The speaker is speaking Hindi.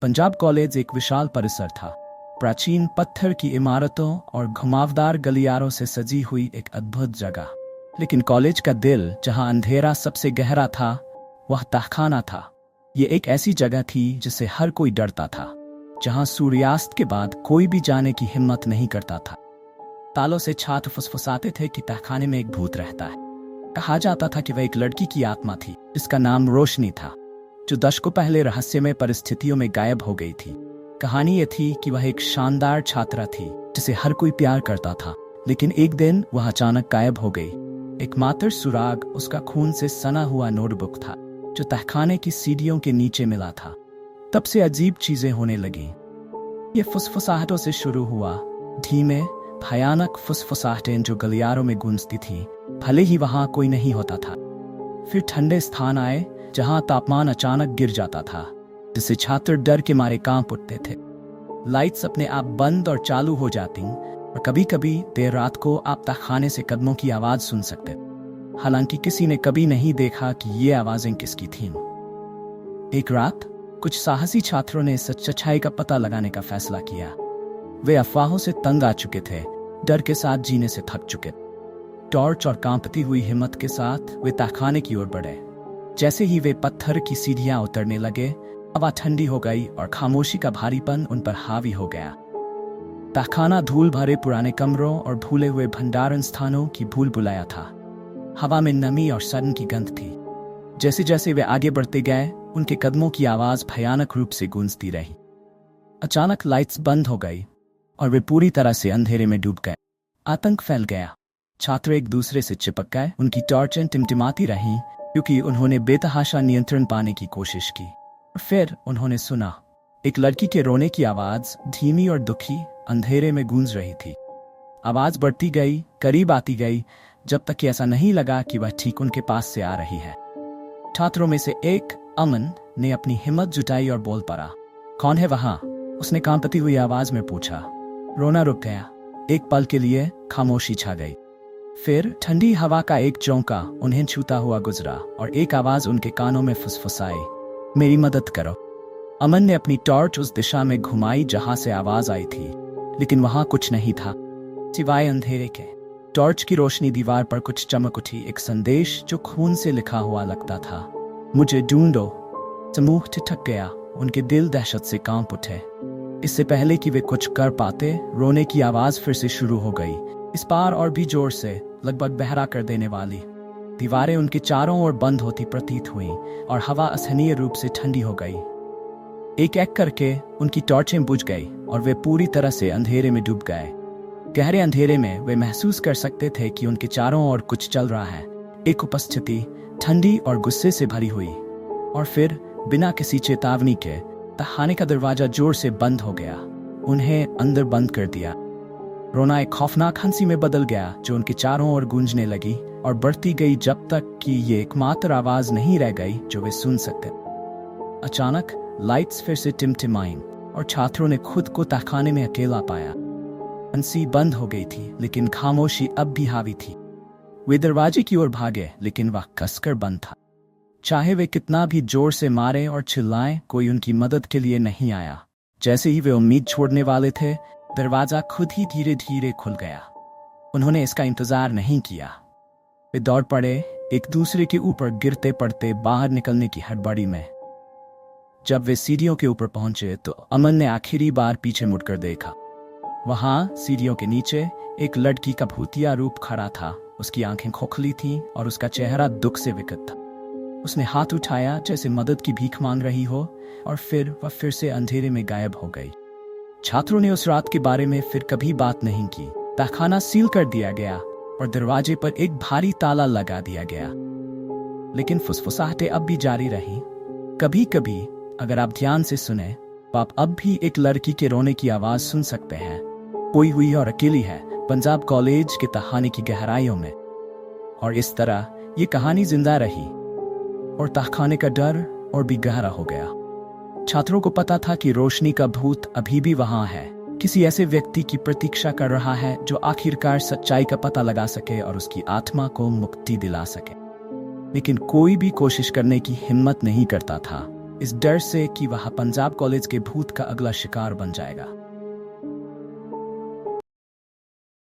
पंजाब कॉलेज एक विशाल परिसर था, प्राचीन पत्थर की इमारतों और घुमावदार गलियारों से सजी हुई एक अद्भुत जगह। लेकिन कॉलेज का दिल, जहां अंधेरा सबसे गहरा था, वह तहखाना था। ये एक ऐसी जगह थी जिसे हर कोई डरता था, जहां सूर्यास्त के बाद कोई भी जाने की हिम्मत नहीं करता था। तालों से छात्र फुसफुसाते थे कि तहखाने में एक भूत रहता है। कहा जाता था कि वह एक लड़की की आत्मा थी जिसका नाम रोशनी था, जो दशकों पहले रहस्यमय परिस्थितियों में गायब हो गई थी। कहानी ये थी कि वह एक शानदार छात्रा थी जिसे हर कोई प्यार करता था, लेकिन एक दिन वह अचानक गायब हो गई। एकमात्र सुराग उसका खून से सना हुआ नोटबुक था, जो तहखाने की सीढ़ियों के नीचे मिला था। तब से अजीब चीजें होने लगीं। ये फुसफुसाहटों से शुरू हुआ, धीमे भयानक फुसफुसाहटें जो गलियारों में गूंजती थीं, भले ही वहां कोई नहीं होता था। फिर ठंडे स्थान आए जहां तापमान अचानक गिर जाता था, जिससे छात्र डर के मारे कांप उठते थे। लाइट्स अपने आप बंद और चालू हो जाती, और कभी कभी देर रात को आप तहखाने से कदमों की आवाज सुन सकते। हालांकि किसी ने कभी नहीं देखा कि ये आवाजें किसकी थीं। एक रात कुछ साहसी छात्रों ने सच्चाई का पता लगाने का फैसला किया। वे अफवाहों से तंग आ चुके थे, डर के साथ जीने से थक चुके। टॉर्च और कांपती हुई हिम्मत के साथ वे तहखाने की ओर बढ़े। जैसे ही वे पत्थर की सीढ़ियां उतरने लगे, हवा ठंडी हो गई और खामोशी का भारीपन उन पर हावी हो गया। तहखाना धूल भरे पुराने कमरों और भूले हुए भंडारण स्थानों की भूल भुलाया था। हवा में नमी और सड़न की गंध थी। जैसे जैसे वे आगे बढ़ते गए, उनके कदमों की आवाज भयानक रूप से गूंजती रही। अचानक लाइट्स बंद हो गई और वे पूरी तरह से अंधेरे में डूब गए। आतंक फैल गया। छात्र एक दूसरे से चिपक गए। उनकी टॉर्चें टिमटिमाती रहीं, क्योंकि उन्होंने बेतहाशा नियंत्रण पाने की कोशिश की। फिर उन्होंने सुना, एक लड़की के रोने की आवाज धीमी और दुखी अंधेरे में गूंज रही थी। आवाज बढ़ती गई, करीब आती गई, जब तक कि ऐसा नहीं लगा कि वह ठीक उनके पास से आ रही है। छात्रों में से एक, अमन, ने अपनी हिम्मत जुटाई और बोल पड़ा, कौन है वहां? उसने कांपती हुई आवाज में पूछा। रोना रुक गया। एक पल के लिए खामोशी छा गई। फिर ठंडी हवा का एक झोंका उन्हें छूता हुआ गुजरा और एक आवाज उनके कानों में फुसफुसाई, मेरी मदद करो। अमन ने अपनी टॉर्च उस दिशा में घुमाई जहां से आवाज आई थी, लेकिन वहां कुछ नहीं था सिवाय अंधेरे के। टॉर्च की रोशनी दीवार पर कुछ चमक उठी, एक संदेश जो खून से लिखा हुआ लगता था, मुझे ढूंढो। समूह ठिठक गया। उनके दिल दहशत से कांप उठे। इससे पहले कि वे कुछ कर पाते, रोने की आवाज फिर से शुरू हो गई, इस बार और भी जोर से, लगभग बहरा कर देने वाली। दीवारें उनके चारों ओर बंद होती प्रतीत हुईं और हवा असहनीय रूप से ठंडी हो गई। एक एक करके उनकी टॉर्चें बुझ गई और वे पूरी तरह से अंधेरे में डूब गए। गहरे अंधेरे में वे महसूस कर सकते थे कि उनके चारों ओर कुछ चल रहा है, एक उपस्थिति ठंडी और गुस्से से भरी हुई। और फिर बिना किसी चेतावनी के तहखाने का दरवाजा जोर से बंद हो गया, उन्हें अंदर बंद कर दिया। रोना एक खौफनाक हंसी में बदल गया, जो उनके चारों ओर गूंजने लगी और बढ़ती गई जब तक कि ये एकमात्र आवाज नहीं रह गई जो वे सुन सकते। अचानक लाइट्स फिर से टिमटिमाईं और छात्रों ने खुद को तहखाने में अकेला पाया। हंसी बंद हो गई थी, लेकिन खामोशी अब भी हावी थी। वे दरवाजे की ओर भागे, लेकिन वह कसकर बंद था। चाहे वे कितना भी जोर से मारे और चिल्लाएं, कोई उनकी मदद के लिए नहीं आया। जैसे ही वे उम्मीद छोड़ने वाले थे, दरवाजा खुद ही धीरे धीरे खुल गया। उन्होंने इसका इंतजार नहीं किया। वे दौड़ पड़े, एक दूसरे के ऊपर गिरते पड़ते बाहर निकलने की हड़बड़ी में। जब वे सीढ़ियों के ऊपर पहुंचे तो अमन ने आखिरी बार पीछे मुड़कर देखा। वहां सीढ़ियों के नीचे एक लड़की का भूतिया रूप खड़ा था। उसकी आंखें खोखली थीं और उसका चेहरा दुख से विकट था। उसने हाथ उठाया जैसे मदद की भीख मांग रही हो, और फिर वह फिर से अंधेरे में गायब हो गई। छात्रों ने उस रात के बारे में फिर कभी बात नहीं की। तहखाना सील कर दिया गया और दरवाजे पर एक भारी ताला लगा दिया गया। लेकिन फुसफुसाहटें अब भी जारी रहीं। कभी कभी अगर आप ध्यान से सुने, तो आप अब भी एक लड़की के रोने की आवाज सुन सकते हैं। कोई हुई और अकेली है, पंजाब कॉलेज के तहखाने की गहराइयों में। और इस तरह ये कहानी जिंदा रही और तहखाने का डर और भी गहरा हो गया। छात्रों को पता था कि रोशनी का भूत अभी भी वहां है, किसी ऐसे व्यक्ति की प्रतीक्षा कर रहा है जो आखिरकार सच्चाई का पता लगा सके और उसकी आत्मा को मुक्ति दिला सके। लेकिन कोई भी कोशिश करने की हिम्मत नहीं करता था, इस डर से कि वह पंजाब कॉलेज के भूत का अगला शिकार बन जाएगा।